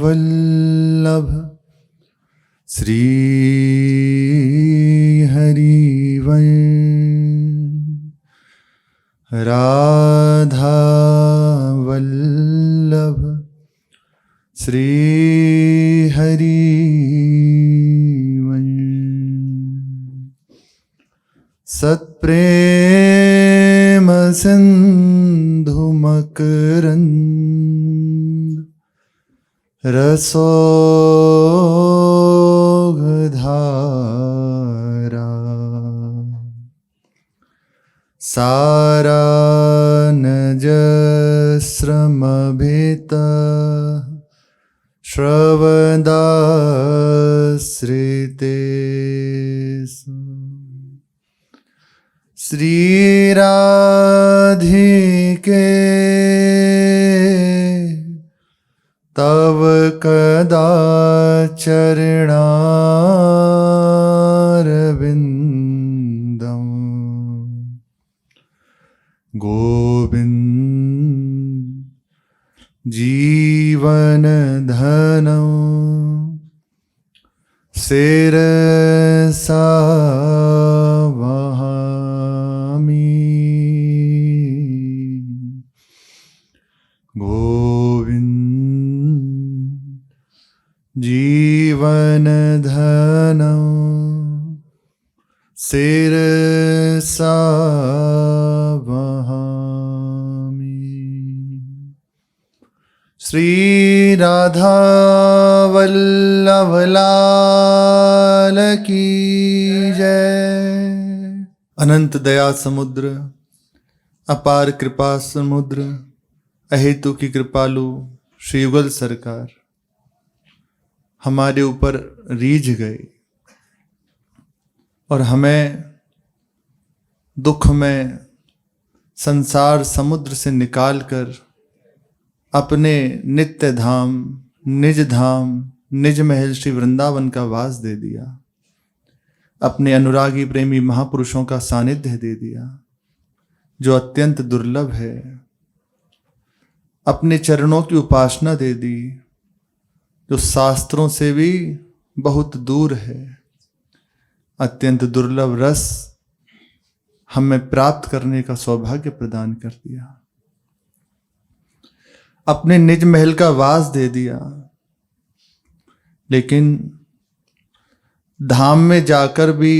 वल्लभ श्री हरिवंश राधा वल्लभ श्री हरिवंश सत्प्रेम सिंधु मकरंद रसोगधारा सारानजस्रमभित श्रवदाश्रिते श्रीराधिके तव कदाचरणारविन्दं गोविन्द जीवनधनं शिरसा वहामि गोविन्द जीवनधनं शिरसा वहामि। श्री राधा वल्लभ लाल की जय। अनंत दया समुद्र, अपार कृपा समुद्र, अहेतु की कृपालु श्री युगल सरकार हमारे ऊपर रीझ गए और हमें दुख में संसार समुद्र से निकालकर अपने नित्य धाम निज महल श्री वृंदावन का वास दे दिया, अपने अनुरागी प्रेमी महापुरुषों का सानिध्य दे दिया जो अत्यंत दुर्लभ है, अपने चरणों की उपासना दे दी जो शास्त्रों से भी बहुत दूर है, अत्यंत दुर्लभ रस हमें प्राप्त करने का सौभाग्य प्रदान कर दिया, अपने निज महल का वास दे दिया। लेकिन धाम में जाकर भी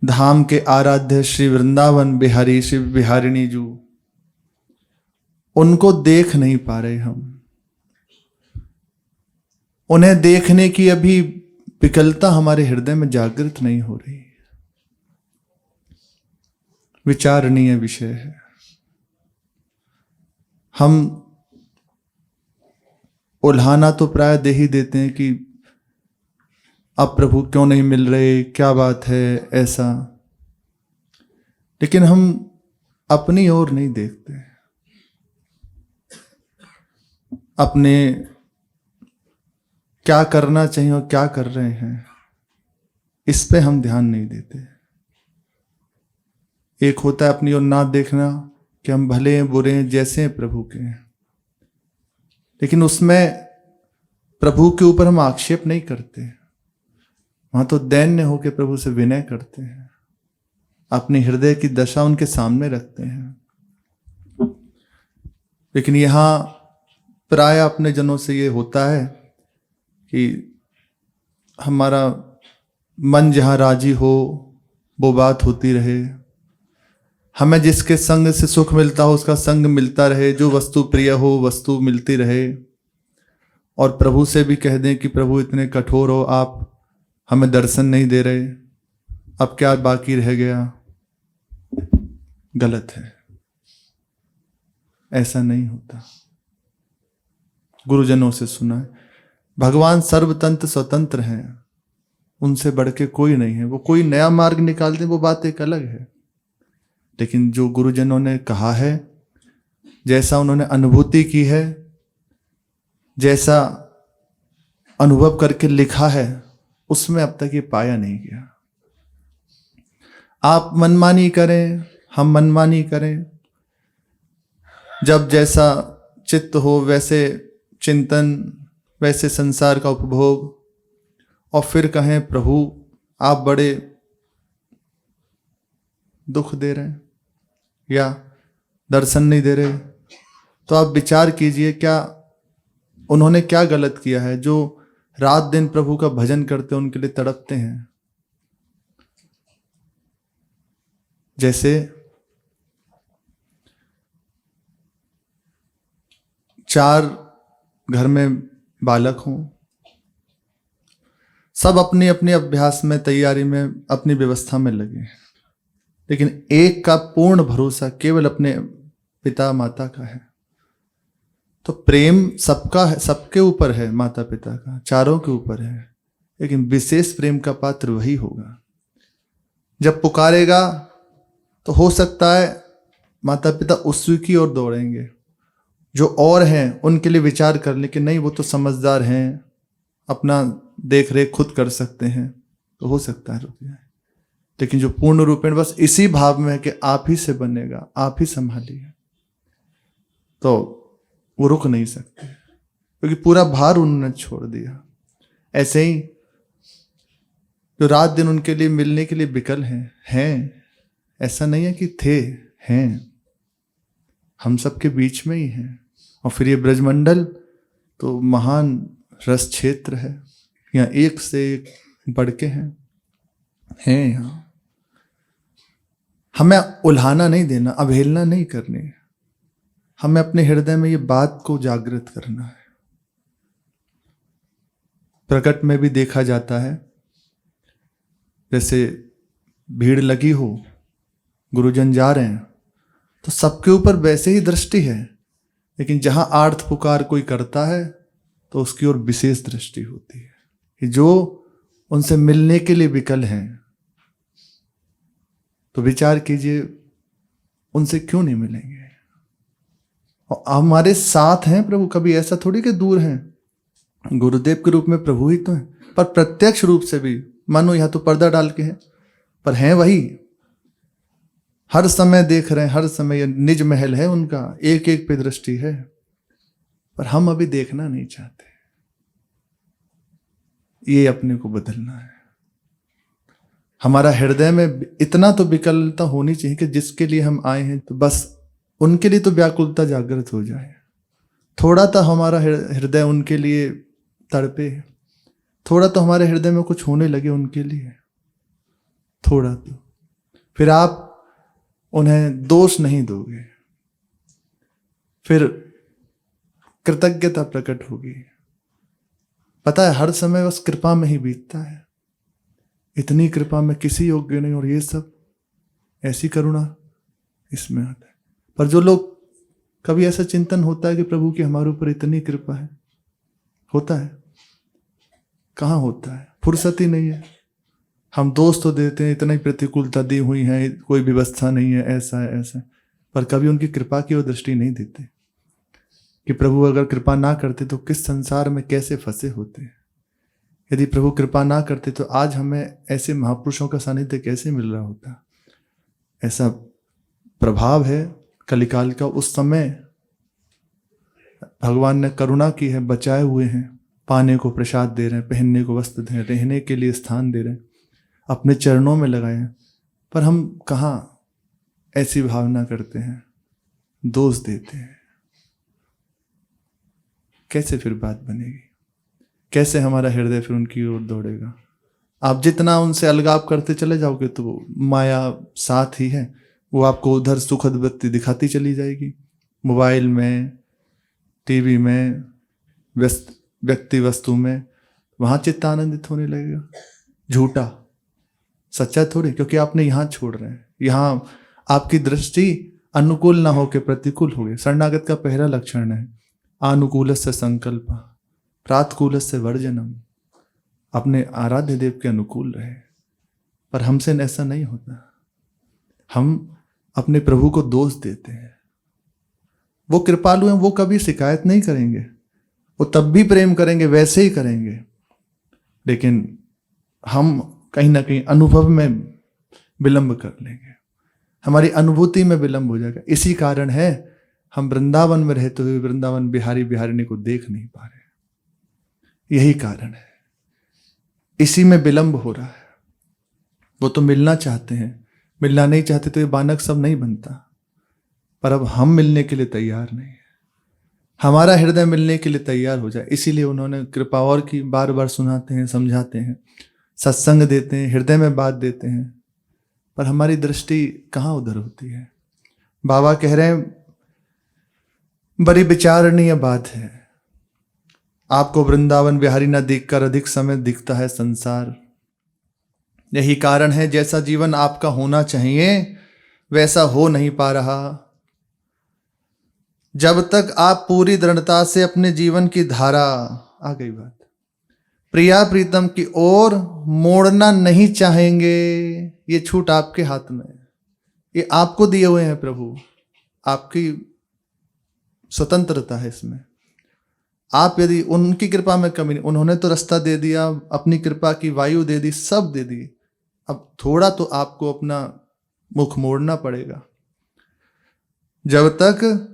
धाम के आराध्य श्री वृंदावन बिहारी श्री बिहारिणी जी उनको देख नहीं पा रहे हम, उन्हें देखने की अभी विकलता हमारे हृदय में जागृत नहीं हो रही। विचारणीय विषय है। हम उल्हाना तो प्राय दे ही देते हैं कि अब प्रभु क्यों नहीं मिल रहे, क्या बात है ऐसा, लेकिन हम अपनी ओर नहीं देखते, अपने क्या करना चाहिए और क्या कर रहे हैं इस पे हम ध्यान नहीं देते। एक होता है अपनी ओर ना देखना कि हम भले हैं बुरे हैं जैसे हैं प्रभु के हैं, लेकिन उसमें प्रभु के ऊपर हम आक्षेप नहीं करते, वहां तो दैन्य होकर प्रभु से विनय करते हैं, अपने हृदय की दशा उनके सामने रखते हैं। लेकिन यहां प्राय अपने जनों से ये होता है कि हमारा मन जहां राजी हो वो बात होती रहे, हमें जिसके संग से सुख मिलता हो उसका संग मिलता रहे, जो वस्तु प्रिय हो वस्तु मिलती रहे। और प्रभु से भी कह दें कि प्रभु इतने कठोर हो, आप हमें दर्शन नहीं दे रहे, अब क्या बाकी रह गया, गलत है, ऐसा नहीं होता। गुरुजनों से सुना है भगवान सर्वतंत्र स्वतंत्र हैं, उनसे बढ़ के कोई नहीं है। वो कोई नया मार्ग निकाल दे वो बात एक अलग है, लेकिन जो गुरुजनों ने कहा है, जैसा उन्होंने अनुभूति की है, जैसा अनुभव करके लिखा है, उसमें अब तक ये पाया नहीं गया। आप मनमानी करें, हम मनमानी करें, जब जैसा चित्त हो वैसे चिंतन, वैसे संसार का उपभोग, और फिर कहें प्रभु आप बड़े दुख दे रहे हैं या दर्शन नहीं दे रहे, तो आप विचार कीजिए क्या उन्होंने क्या गलत किया है जो रात दिन प्रभु का भजन करते उनके लिए तड़पते हैं। जैसे 4 घर में बालक हों, सब अपनी अपनी अभ्यास में, तैयारी में, अपनी व्यवस्था में लगे, लेकिन एक का पूर्ण भरोसा केवल अपने पिता माता का है। तो प्रेम सबका है, सबके ऊपर है, माता पिता का, चारों के ऊपर है, लेकिन विशेष प्रेम का पात्र वही होगा। जब पुकारेगा तो हो सकता है माता पिता उसी की ओर दौड़ेंगे, जो और हैं उनके लिए विचार कर ले कि नहीं वो तो समझदार हैं, अपना देख रेख खुद कर सकते हैं, तो हो सकता है रुक जाए। लेकिन जो पूर्ण रूपेण बस इसी भाव में है कि आप ही से बनेगा, आप ही संभालिए, तो वो रुक नहीं सकते, क्योंकि पूरा भार उन्होंने छोड़ दिया। ऐसे ही जो रात दिन उनके लिए मिलने के लिए विकल हैं, ऐसा नहीं है कि थे, हैं, हम सबके बीच में ही हैं। और फिर ये ब्रजमंडल तो महान रस क्षेत्र है, यहाँ एक से एक बढ़ के हैं यहाँ। हमें उल्हाना नहीं देना, अवहेलना नहीं करनी, हमें अपने हृदय में ये बात को जागृत करना है। प्रकट में भी देखा जाता है, जैसे भीड़ लगी हो, गुरुजन जा रहे हैं, तो सबके ऊपर वैसे ही दृष्टि है, लेकिन जहां आर्थ पुकार कोई करता है तो उसकी ओर विशेष दृष्टि होती है कि जो उनसे मिलने के लिए विकल हैं, तो विचार कीजिए उनसे क्यों नहीं मिलेंगे। और हमारे साथ हैं प्रभु, कभी ऐसा थोड़ी कि दूर हैं, गुरुदेव के रूप में प्रभु ही तो हैं, पर प्रत्यक्ष रूप से भी मानो यहाँ तो पर्दा डाल के हैं, पर हैं वही, हर समय देख रहे हैं, हर समय निज महल है उनका, एक एक पे दृष्टि है, पर हम अभी देखना नहीं चाहते। ये अपने को बदलना है। हमारा हृदय में इतना तो विकलता होनी चाहिए कि जिसके लिए हम आए हैं तो बस उनके लिए तो व्याकुलता जागृत हो जाए। थोड़ा तो हमारा हृदय उनके लिए तड़पे, थोड़ा तो हमारे हृदय में कुछ होने लगे उनके लिए, थोड़ा तो। फिर आप उन्हें दोष नहीं दोगे, फिर कृतज्ञता प्रकट होगी। पता है हर समय बस कृपा में ही बीतता है, इतनी कृपा में किसी योग्य नहीं, और ये सब ऐसी करुणा इसमें आता है। पर जो लोग कभी ऐसा चिंतन होता है कि प्रभु की हमारे ऊपर इतनी कृपा है, होता है? कहाँ होता है? फुर्सत ही नहीं है। हम दोष तो देते हैं, इतनी प्रतिकूलता दी हुई है, कोई व्यवस्था नहीं है, ऐसा है ऐसा है, पर कभी उनकी कृपा की ओर दृष्टि नहीं देते कि प्रभु अगर कृपा ना करते तो किस संसार में कैसे फंसे होते। यदि प्रभु कृपा ना करते तो आज हमें ऐसे महापुरुषों का सानिध्य कैसे मिल रहा होता। ऐसा प्रभाव है कलिकाल का। उस समय भगवान ने करुणा की है, बचाए हुए हैं, पाने को प्रसाद दे रहे हैं, पहनने को वस्त्र दे रहे हैं, रहने के लिए स्थान दे रहे हैं, अपने चरणों में लगाए हैं, पर हम कहाँ ऐसी भावना करते हैं, दोष देते हैं। कैसे फिर बात बनेगी? कैसे हमारा हृदय फिर उनकी ओर दौड़ेगा? आप जितना उनसे अलगाव करते चले जाओगे तो माया साथ ही है, वो आपको उधर सुखद वृत्ति दिखाती चली जाएगी, मोबाइल में, टीवी में, व्यक्ति वस्तु में, वहां चित्त आनंदित होने लगेगा। झूठा, सच्चा थोड़ी, क्योंकि आपने यहाँ छोड़ रहे हैं, यहाँ आपकी दृष्टि अनुकूल ना होकर प्रतिकूल हो गई। शरणागत का पहला लक्षण है अनुकूलस्य संकल्प प्रातकूलस्य वर्जनम। अपने आराध्य देव के अनुकूल रहे, पर हमसे ऐसा नहीं होता। हम अपने प्रभु को दोष देते हैं। वो कृपालु हैं, वो कभी शिकायत नहीं करेंगे, वो तब भी प्रेम करेंगे, वैसे ही करेंगे, लेकिन हम कहीं ना कहीं अनुभव में विलंब कर लेंगे, हमारी अनुभूति में विलंब हो जाएगा। इसी कारण है हम वृंदावन में रहते हुए वृंदावन बिहारी बिहारिणी को देख नहीं पा रहे। यही कारण है, इसी में विलंब हो रहा है। वो तो मिलना चाहते हैं, मिलना नहीं चाहते तो ये बानक सब नहीं बनता। पर अब हम मिलने के लिए तैयार नहीं है, हमारा हृदय मिलने के लिए तैयार हो जाए। इसीलिए उन्होंने कृपा और की, बार बार सुनाते हैं, समझाते हैं, सत्संग देते हैं, हृदय में बात देते हैं, पर हमारी दृष्टि कहाँ उधर होती है। बाबा कह रहे हैं बड़ी विचारणीय बात है, आपको वृंदावन बिहारी न देखकर अधिक समय दिखता है संसार। यही कारण है जैसा जीवन आपका होना चाहिए वैसा हो नहीं पा रहा। जब तक आप पूरी दृढ़ता से अपने जीवन की धारा, आ गई बात, प्रिया प्रीतम की ओर मोड़ना नहीं चाहेंगे, ये छूट आपके हाथ में, ये आपको दिए हुए हैं प्रभु, आपकी स्वतंत्रता है इसमें। आप यदि उनकी कृपा में कमी नहीं, उन्होंने तो रास्ता दे दिया, अपनी कृपा की वायु दे दी, सब दे दी, अब थोड़ा तो आपको अपना मुख मोड़ना पड़ेगा। जब तक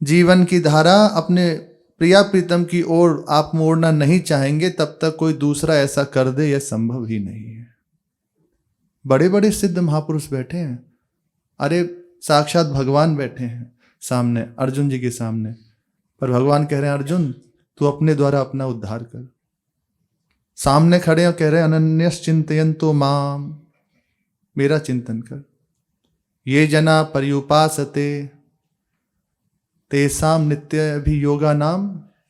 जीवन की धारा अपने प्रिया प्रीतम की ओर आप मोड़ना नहीं चाहेंगे तब तक कोई दूसरा ऐसा कर दे, यह संभव ही नहीं है। बड़े बड़े सिद्ध महापुरुष बैठे हैं, अरे साक्षात भगवान बैठे हैं सामने, अर्जुन जी के सामने, पर भगवान कह रहे हैं अर्जुन तू अपने द्वारा अपना उद्धार कर। सामने खड़े और कह रहे हैं अनन्यस चिंतयन्तो माम, मेरा चिंतन कर। ये जना पर्युपासते तेसाम नित्य अभियोगा नाम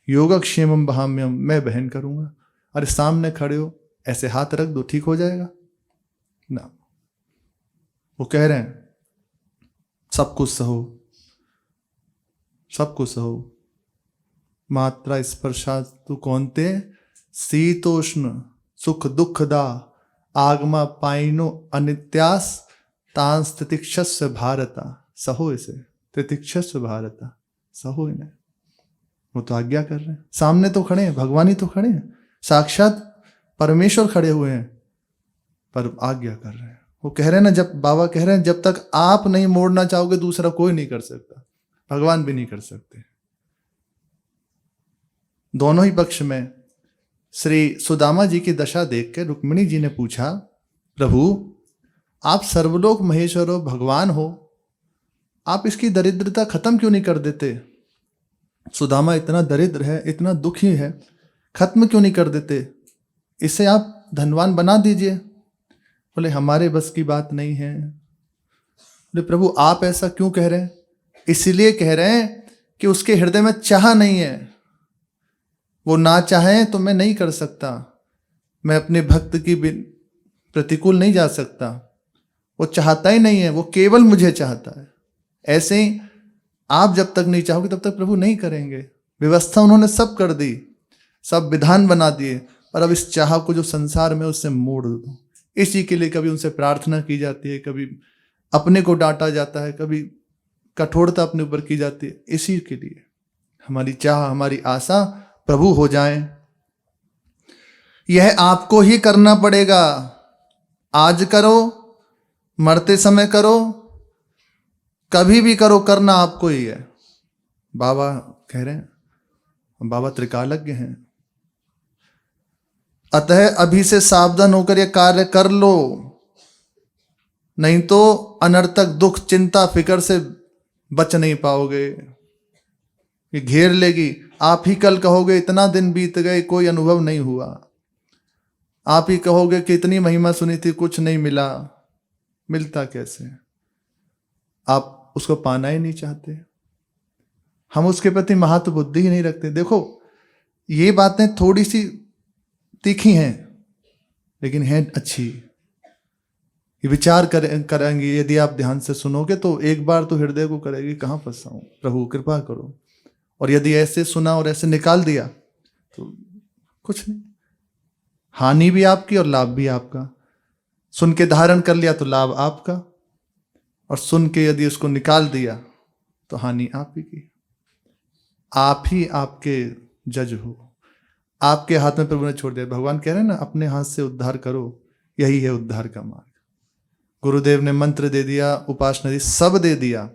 योगक्षेमम बहाम्यम, मैं बहन करूंगा। अरे सामने खड़े हो, ऐसे हाथ रख दो, ठीक हो जाएगा ना। वो कह रहे हैं सब कुछ सहो, सब कुछ सहो, मात्रा स्पर्शास्तु कौन्ते शीतोष्ण सुख दुखदा आगमा पाइनो अनित्यास तांस तितिक्षस्व भारता, सहो इसे, तितिक्षस्व भारता, सहो इन्हें। वो तो आज्ञा कर रहे हैं, सामने तो खड़े हैं, भगवान ही तो खड़े हैं, साक्षात परमेश्वर खड़े हुए हैं, पर आज्ञा कर रहे हैं। वो कह रहे हैं ना, जब बाबा कह रहे हैं जब तक आप नहीं मोड़ना चाहोगे दूसरा कोई नहीं कर सकता, भगवान भी नहीं कर सकते। दोनों ही पक्ष में श्री सुदामा जी की दशा देख के रुक्मिणी जी ने पूछा, प्रभु आप सर्वलोक महेश्वर हो, भगवान हो, आप इसकी दरिद्रता खत्म क्यों नहीं कर देते? सुदामा इतना दरिद्र है, इतना दुखी है, खत्म क्यों नहीं कर देते? इसे आप धनवान बना दीजिए। बोले हमारे बस की बात नहीं है। बोले प्रभु आप ऐसा क्यों कह रहे हैं? इसलिए कह रहे हैं कि उसके हृदय में चाह नहीं है, वो ना चाहे तो मैं नहीं कर सकता, मैं अपने भक्त की प्रतिकूल नहीं जा सकता, वो चाहता ही नहीं है, वो केवल मुझे चाहता है। ऐसे ही आप जब तक नहीं चाहोगे तब तक प्रभु नहीं करेंगे। व्यवस्था उन्होंने सब कर दी, सब विधान बना दिए, पर अब इस चाह को जो संसार में उससे मोड़ दो। इसी के लिए कभी उनसे प्रार्थना की जाती है, कभी अपने को डांटा जाता है, कभी कठोरता अपने ऊपर की जाती है। इसी के लिए हमारी चाह, हमारी आशा प्रभु हो जाएं। यह आपको ही करना पड़ेगा, आज करो, मरते समय करो, कभी भी करो, करना आपको ही है। बाबा कह रहे हैं, बाबा त्रिकालज्ञ हैं, अतः अभी से सावधान होकर यह कार्य कर लो, नहीं तो अनर्थक दुख चिंता फिक्र से बच नहीं पाओगे, ये घेर लेगी। आप ही कल कहोगे इतना दिन बीत गए कोई अनुभव नहीं हुआ, आप ही कहोगे कि इतनी महिमा सुनी थी कुछ नहीं मिला। मिलता कैसे? आप उसको पाना ही नहीं चाहते, हम उसके प्रति महत्व बुद्धि ही नहीं रखते। देखो ये बातें थोड़ी सी तीखी हैं लेकिन हैं अच्छी, ये विचार करेंगे यदि आप ध्यान से सुनोगे तो एक बार तो हृदय को करेगी कहाँ फंसा हूं, प्रभु कृपा करो। और यदि ऐसे सुना और ऐसे निकाल दिया तो कुछ नहीं, हानि भी आपकी और लाभ भी आपका। सुन के धारण कर लिया तो लाभ आपका, और सुन के यदि उसको निकाल दिया तो हानि आप ही की। आप ही आपके जज हो, आपके हाथ में प्रभु ने छोड़ दिया। भगवान कह रहे हैं ना, अपने हाथ से उद्धार करो, यही है उद्धार का मार्ग। गुरुदेव ने मंत्र दे दिया, उपासना दी, सब दे दिया,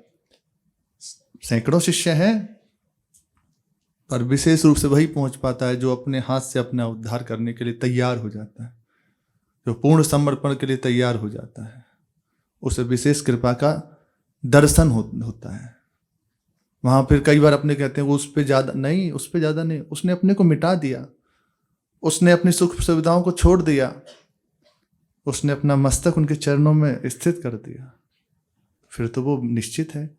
सैकड़ों शिष्य हैं, पर विशेष रूप से वही पहुंच पाता है जो अपने हाथ से अपना उद्धार करने के लिए तैयार हो जाता है, जो पूर्ण समर्पण के लिए तैयार हो जाता है। उसे विशेष कृपा का दर्शन होता है। वहां फिर कई बार अपने कहते हैं वो उस पर ज्यादा नहीं, उस पर ज्यादा नहीं, उसने अपने को मिटा दिया, उसने अपनी सुख सुविधाओं को छोड़ दिया, उसने अपना मस्तक उनके चरणों में स्थित कर दिया। फिर तो वो निश्चित है,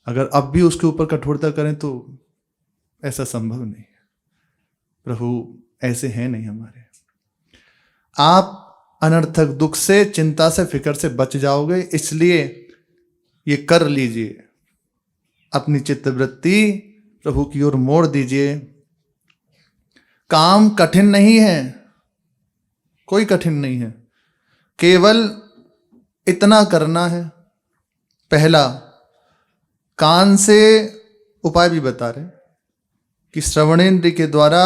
अगर अब भी उसके ऊपर कठोरता करें तो ऐसा संभव नहीं है। प्रभु ऐसे हैं नहीं हमारे। आप अनर्थक दुख से, चिंता से, फिक्र से बच जाओगे, इसलिए ये कर लीजिए, अपनी चित्तवृत्ति प्रभु की ओर मोड़ दीजिए। काम कठिन नहीं है, कोई कठिन नहीं है, केवल इतना करना है। पहला, कान से उपाय भी बता रहे कि श्रवणेन्द्रिय के द्वारा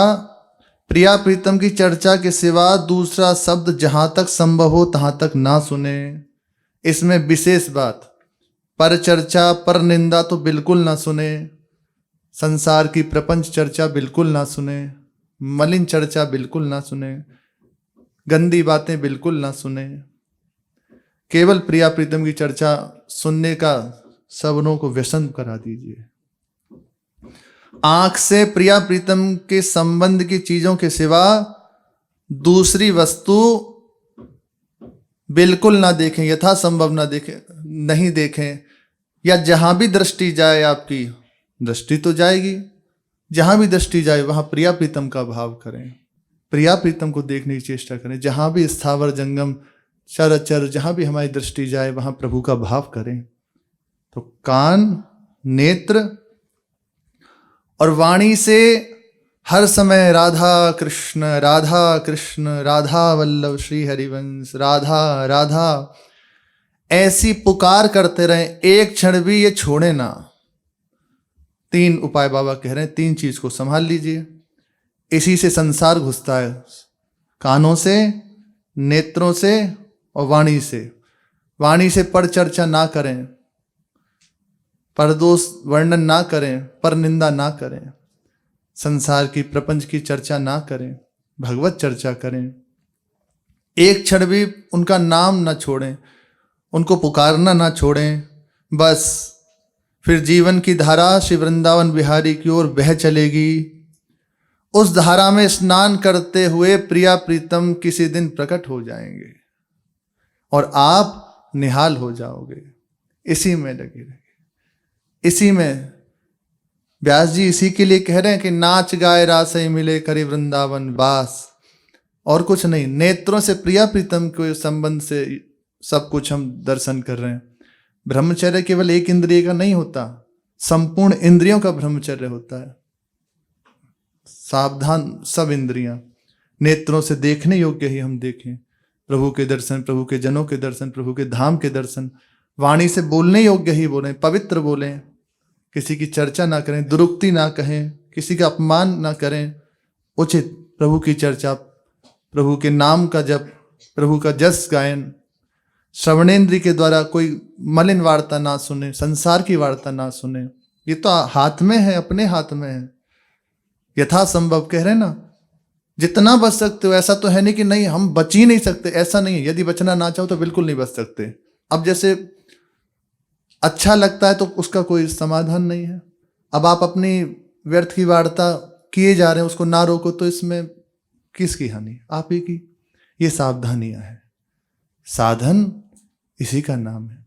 प्रिया प्रीतम की चर्चा के सिवा दूसरा शब्द जहां तक संभव हो तहां तक ना सुने। इसमें विशेष बात, पर चर्चा, पर निंदा तो बिल्कुल ना सुने, संसार की प्रपंच चर्चा बिल्कुल ना सुने, मलिन चर्चा बिल्कुल ना सुने, गंदी बातें बिल्कुल ना सुने। केवल प्रिया प्रीतम की चर्चा सुनने का सबनों को व्यसन करा दीजिए। आंख से प्रिया प्रीतम के संबंध की चीजों के सिवा दूसरी वस्तु बिल्कुल ना देखें, यथा संभव ना देखें, नहीं देखें। या जहां भी दृष्टि जाए, आपकी दृष्टि तो जाएगी, जहां भी दृष्टि जाए वहां प्रिया प्रीतम का भाव करें, प्रिया प्रीतम को देखने की चेष्टा करें। जहां भी स्थावर जंगम चर अचर, जहां भी हमारी दृष्टि जाए वहां प्रभु का भाव करें। तो कान, नेत्र और वाणी से हर समय राधा कृष्ण, राधा कृष्ण, राधा वल्लभ श्री हरिवंश, राधा राधा ऐसी पुकार करते रहें, एक क्षण भी ये छोड़े ना। 3 उपाय बाबा कह रहे हैं, 3 चीज को संभाल लीजिए। इसी से संसार घुसता है, कानों से, नेत्रों से और वाणी से। वाणी से पर चर्चा ना करें, पर दोष वर्णन ना करें, पर निंदा ना करें, संसार की प्रपंच की चर्चा ना करें, भगवत चर्चा करें। एक क्षण भी उनका नाम ना छोड़ें, उनको पुकारना ना छोड़ें। बस फिर जीवन की धारा श्री वृंदावन बिहारी की ओर बह चलेगी। उस धारा में स्नान करते हुए प्रिया प्रीतम किसी दिन प्रकट हो जाएंगे और आप निहाल हो जाओगे। इसी में लगे रहिए, इसी में। व्यास जी इसी के लिए कह रहे हैं कि नाच गाए रासई मिले करी वृंदावन वास, और कुछ नहीं। नेत्रों से प्रिया प्रीतम के संबंध से सब कुछ हम दर्शन कर रहे हैं। ब्रह्मचर्य केवल एक इंद्रिय का नहीं होता, संपूर्ण इंद्रियों का ब्रह्मचर्य होता है। सावधान सब इंद्रियां, नेत्रों से देखने योग्य ही हम देखें, प्रभु के दर्शन, प्रभु के जनों के दर्शन, प्रभु के धाम के दर्शन। वाणी से बोलने योग्य ही बोलें, पवित्र बोलें, किसी की चर्चा ना करें, दुरुक्ति ना कहें, किसी का अपमान ना करें। उचित प्रभु की चर्चा, प्रभु के नाम का जप, प्रभु का जस गायन। श्रवणेन्द्रिय के द्वारा कोई मलिन वार्ता ना सुने, संसार की वार्ता ना सुने। ये तो हाथ में है, अपने हाथ में है। यथा संभव कह रहे ना, जितना बच सकते हो। ऐसा तो है नहीं कि नहीं हम बच ही नहीं सकते, ऐसा नहीं है। यदि बचना ना चाहो तो बिल्कुल नहीं बच सकते। अब जैसे अच्छा लगता है तो उसका कोई समाधान नहीं है। अब आप अपनी व्यर्थ की वार्ता किए जा रहे हैं, उसको ना रोको तो इसमें किसकी हानि? आप ही की। ये सावधानियां हैं। साधन इसी का नाम है।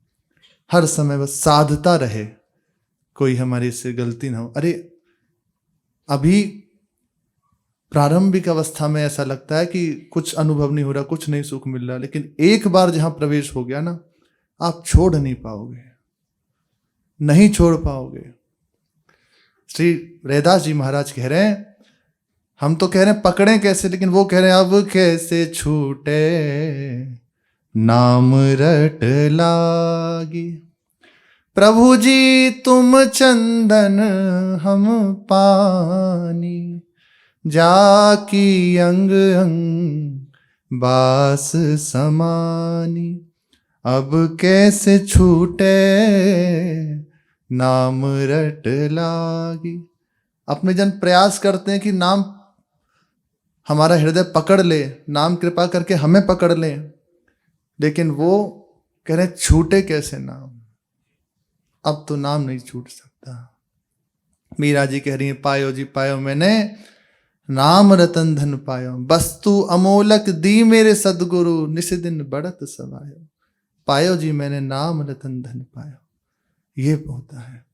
हर समय बस साधता रहे, कोई हमारे से गलती ना हो। अरे अभी प्रारंभिक अवस्था में ऐसा लगता है कि कुछ अनुभव नहीं हो रहा, कुछ नहीं सुख मिल रहा, लेकिन एक बार जहां प्रवेश हो गया ना, आप छोड़ नहीं पाओगे, नहीं छोड़ पाओगे। श्री रैदास जी महाराज कह रहे हैं, हम तो कह रहे हैं पकड़ें कैसे, लेकिन वो कह रहे हैं अब कैसे छूटे नाम रट लागी। प्रभु जी तुम चंदन हम पानी, जाकी अंग अंग बास समानी। अब कैसे छूटे नाम रट लागी। अपने जन प्रयास करते हैं कि नाम हमारा हृदय पकड़ ले, नाम कृपा करके हमें पकड़ ले, लेकिन वो कह रहे छूटे कैसे नाम। अब तो नाम नहीं छूट सकता। मीरा जी कह रही है पायो जी पायो मैंने नाम रतन धन पायो, वस्तु अमोलक दी मेरे सदगुरु, निस दिन बढ़त सवायो। पायो जी मैंने नाम रतन धन पायो। ये होता है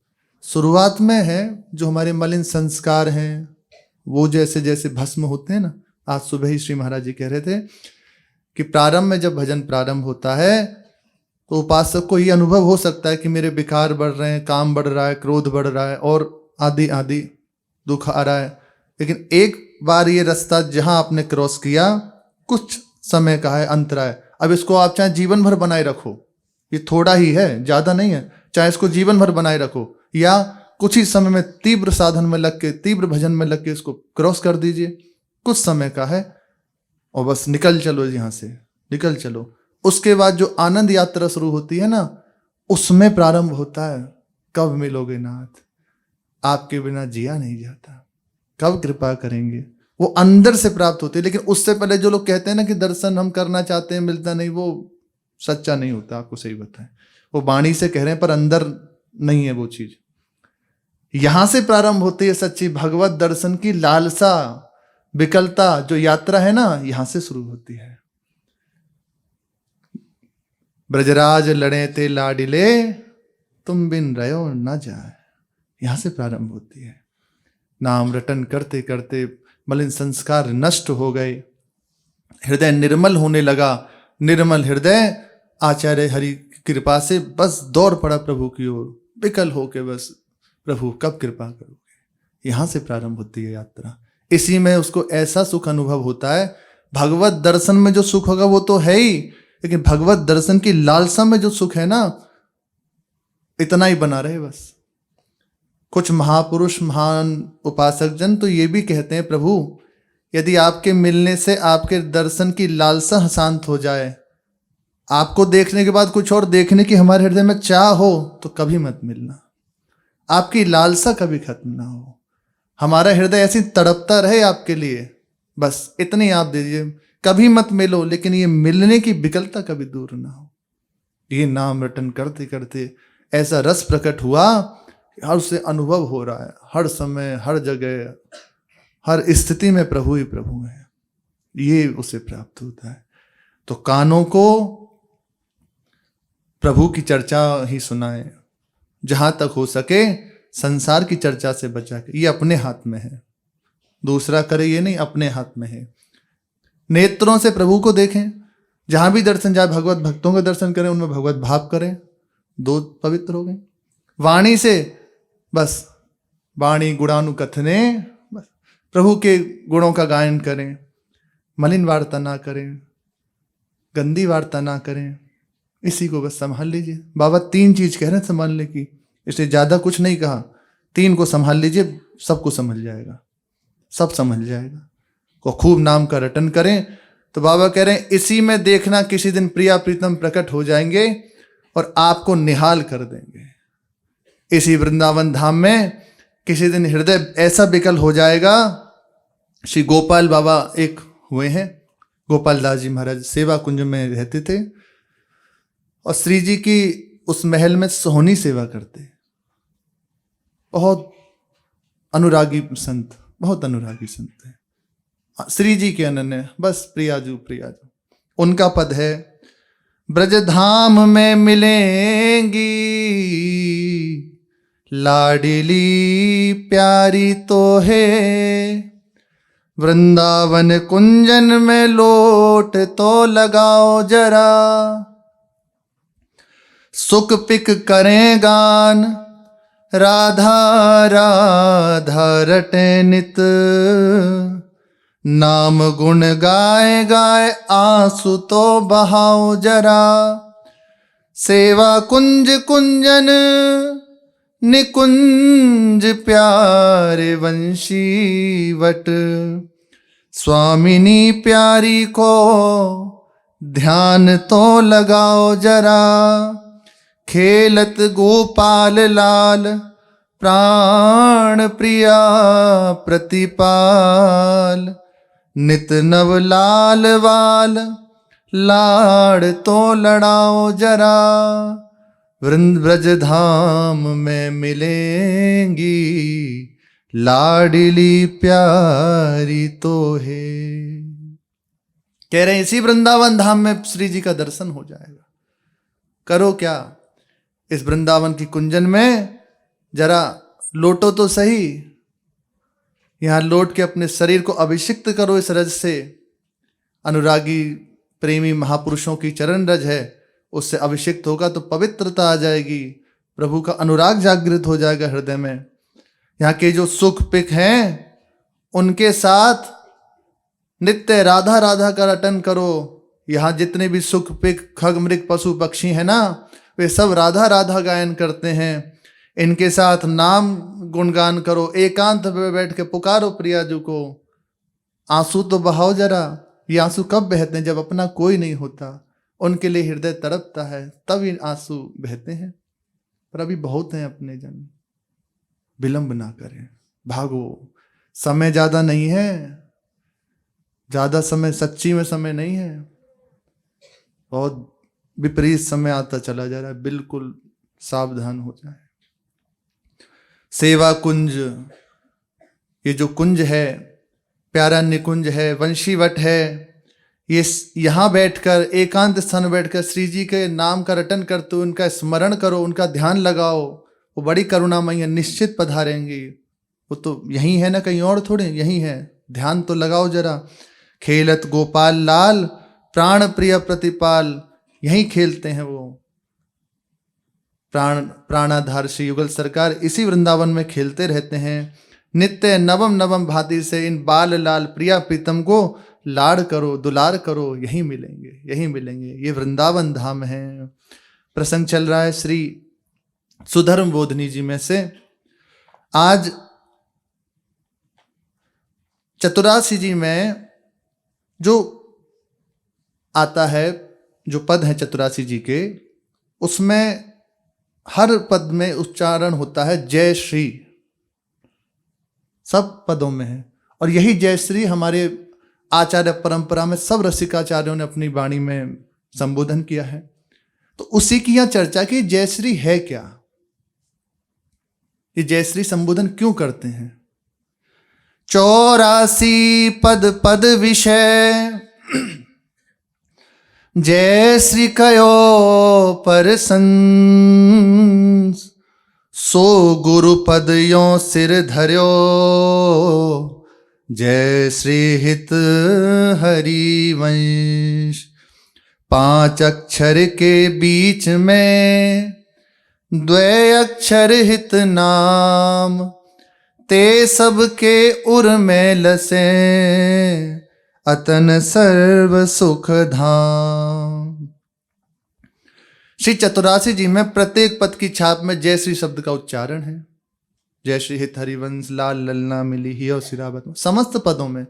शुरुआत में है जो हमारे मलिन संस्कार हैं वो जैसे जैसे भस्म होते हैं ना। आज सुबह ही श्री महाराज जी कह रहे थे कि प्रारंभ में जब भजन प्रारंभ होता है तो उपासक को ये अनुभव हो सकता है कि मेरे विकार बढ़ रहे हैं, काम बढ़ रहा है, क्रोध बढ़ रहा है और आदि आदि दुख आ रहा है। लेकिन एक बार ये रास्ता जहां आपने क्रॉस किया, कुछ समय का है, अंतराय, अब इसको आप चाहे जीवन भर बनाए रखो, ये थोड़ा ही है, ज्यादा नहीं है, चाहे इसको जीवन भर बनाए रखो या कुछ ही समय में तीव्र साधन में लग के, तीव्र भजन में लग के इसको क्रॉस कर दीजिए। कुछ समय का है और बस निकल चलो यहाँ से, निकल चलो। उसके बाद जो आनंद यात्रा शुरू होती है ना, उसमें प्रारंभ होता है कब मिलोगे नाथ, आपके बिना जिया नहीं जाता, कब कृपा करेंगे, वो अंदर से प्राप्त होती है। लेकिन उससे पहले जो लोग कहते हैं ना कि दर्शन हम करना चाहते हैं मिलता नहीं, वो सच्चा नहीं होता। आपको सही बताएं, वो वाणी से कह रहे हैं पर अंदर नहीं है वो चीज। यहां से प्रारंभ होती है सच्ची भगवत दर्शन की लालसा, विकलता, जो यात्रा है ना, यहां से शुरू होती है। ब्रजराज लड़े ते लाडिले तुम बिन रहो न जाए, यहां से प्रारंभ होती है। नाम रटन करते करते मलिन संस्कार नष्ट हो गए, हृदय निर्मल होने लगा। निर्मल हृदय आचार्य हरि कृपा से बस दौड़ पड़ा प्रभु की ओर, विकल होके बस प्रभु कब कृपा करोगे। यहां से प्रारंभ होती है यात्रा। इसी में उसको ऐसा सुख अनुभव होता है। भगवत दर्शन में जो सुख होगा वो तो है ही, लेकिन भगवत दर्शन की लालसा में जो सुख है ना, इतना ही बना रहे बस। कुछ महापुरुष महान उपासक जन तो ये भी कहते हैं प्रभु यदि आपके मिलने से आपके दर्शन की लालसा शांत हो जाए, आपको देखने के बाद कुछ और देखने की हमारे हृदय में चाह हो, तो कभी मत मिलना, आपकी लालसा कभी खत्म ना हो, हमारा हृदय ऐसी तड़पता रहे आपके लिए, बस इतनी आप दीजिए, कभी मत मिलो, लेकिन ये मिलने की विकलता कभी दूर ना हो। ये नाम रटन करते करते ऐसा रस प्रकट हुआ, हर से अनुभव हो रहा है, हर समय हर जगह हर स्थिति में प्रभु ही प्रभु है, ये उसे प्राप्त होता है। तो कानों को प्रभु की चर्चा ही सुनाए, जहां तक हो सके संसार की चर्चा से बचा के, ये अपने हाथ में है, दूसरा करे ये नहीं, अपने हाथ में है। नेत्रों से प्रभु को देखें, जहां भी दर्शन जाए भगवत भक्तों का दर्शन करें, उनमें भगवत भाव करें, दो पवित्र हो गए। वाणी से बस वाणी गुणानुकथने, बस प्रभु के गुणों का गायन करें, मलिन वार्ता ना करें, गंदी वार्ता ना करें, इसी को बस संभाल लीजिए। बाबा 3 चीज कह रहे हैं संभालने की, इसलिए ज्यादा कुछ नहीं कहा, 3 को संभाल लीजिए, सबको समझ जाएगा, सब समझ जाएगा। को खूब नाम का रटन करें। तो बाबा कह रहे हैं इसी में देखना किसी दिन प्रिया प्रीतम प्रकट हो जाएंगे और आपको निहाल कर देंगे। इसी वृंदावन धाम में किसी दिन हृदय ऐसा विकल हो जाएगा। श्री गोपाल बाबा एक हुए हैं, गोपाल दास जी महाराज सेवा कुंज में रहते थे और श्री जी की उस महल में सोहनी सेवा करते, बहुत अनुरागी संत, बहुत अनुरागी संत है श्री जी के अनन्य, बस प्रियाजू प्रियाजू उनका पद है। ब्रजधाम में मिलेंगी लाडली प्यारी तो है, वृंदावन कुंजन में लोट तो लगाओ जरा, सुख पिक करें गान राधा राधा रटे नित, नाम गुण गाए गाए आंसू तो बहाओ जरा, सेवा कुंज कुंजन निकुंज प्यारे वंशी वट, स्वामिनी प्यारी को ध्यान तो लगाओ जरा, खेलत गोपाल लाल प्राण प्रिया प्रतिपाल। नित नव लाल वाल लाड़ तो लड़ाओ जरा, वृंद ब्रज धाम में मिलेंगी लाडली प्यारी तो है। कह रहे हैं इसी वृंदावन धाम में श्री जी का दर्शन हो जाएगा। करो क्या, इस वृंदावन की कुंजन में जरा लोटो तो सही, यहां लौट के अपने शरीर को अभिषिक्त करो इस रज से। अनुरागी प्रेमी महापुरुषों की चरण रज है, उससे अभिषिक्त होगा तो पवित्रता आ जाएगी, प्रभु का अनुराग जागृत हो जाएगा हृदय में। यहाँ के जो सुख पिक हैं उनके साथ नित्य राधा राधा का रटन करो। यहाँ जितने भी सुख पिक खग मृग पशु पक्षी हैं ना, वे सब राधा राधा गायन करते हैं। इनके साथ नाम गुणगान करो, एकांत में बैठ के पुकारो प्रियाजू को। आंसू तो बहाओ जरा, ये आंसू कब बहते हैं? जब अपना कोई नहीं होता, उनके लिए हृदय तड़पता है, तब ये आंसू बहते हैं। पर अभी बहुत हैं अपने जन, विलंब ना करें, भागो, समय ज्यादा नहीं है, ज्यादा समय सच्ची में समय नहीं है, बहुत विपरीत समय आता चला जा रहा है, बिल्कुल सावधान हो जाए। सेवा कुंज, ये जो कुंज है प्यारा निकुंज है, वंशीवट है, ये यहाँ बैठकर एकांत स्थान में बैठकर श्री जी के नाम का रटन करते हो, उनका स्मरण करो, उनका ध्यान लगाओ, वो बड़ी करुणामयी है, निश्चित पधारेंगी। वो तो यहीं है ना, कहीं और थोड़े, यहीं है, ध्यान तो लगाओ जरा। खेलत गोपाल लाल प्राण प्रिय प्रतिपाल, यहीं खेलते हैं वो प्राणाधार श्री युगल सरकार, इसी वृंदावन में खेलते रहते हैं। नित्य नवम नवम भांति से इन बाल लाल प्रिया प्रीतम को लाड़ करो, दुलार करो, यहीं मिलेंगे, यहीं मिलेंगे। ये वृंदावन धाम है। प्रसंग चल रहा है श्री सुधर्म बोधनी जी में से। आज चतुरासी जी में जो आता है, जो पद है चतुरासी जी के, उसमें हर पद में उच्चारण होता है जय श्री, सब पदों में है। और यही जय श्री हमारे आचार्य परंपरा में सब रसिकाचार्यों ने अपनी वाणी में संबोधन किया है। तो उसी की यहां चर्चा की, जय श्री है क्या, ये जय श्री संबोधन क्यों करते हैं। 84 पद पद विषय जय श्री कयो परसंस, सो गुरु पद यो सिर धर्यो, जय श्री हित हरि वंश। 5 अक्षर के बीच में 2 अक्षर हित नाम, ते सबके उर में लसे, अतन सर्व सुख धाम। श्री चतुरासी जी में प्रत्येक पद की छाप में जय श्री शब्द का उच्चारण है। जय श्री हित हरिवंश लाल ललना मिली ही और सिरावत, समस्त पदों में,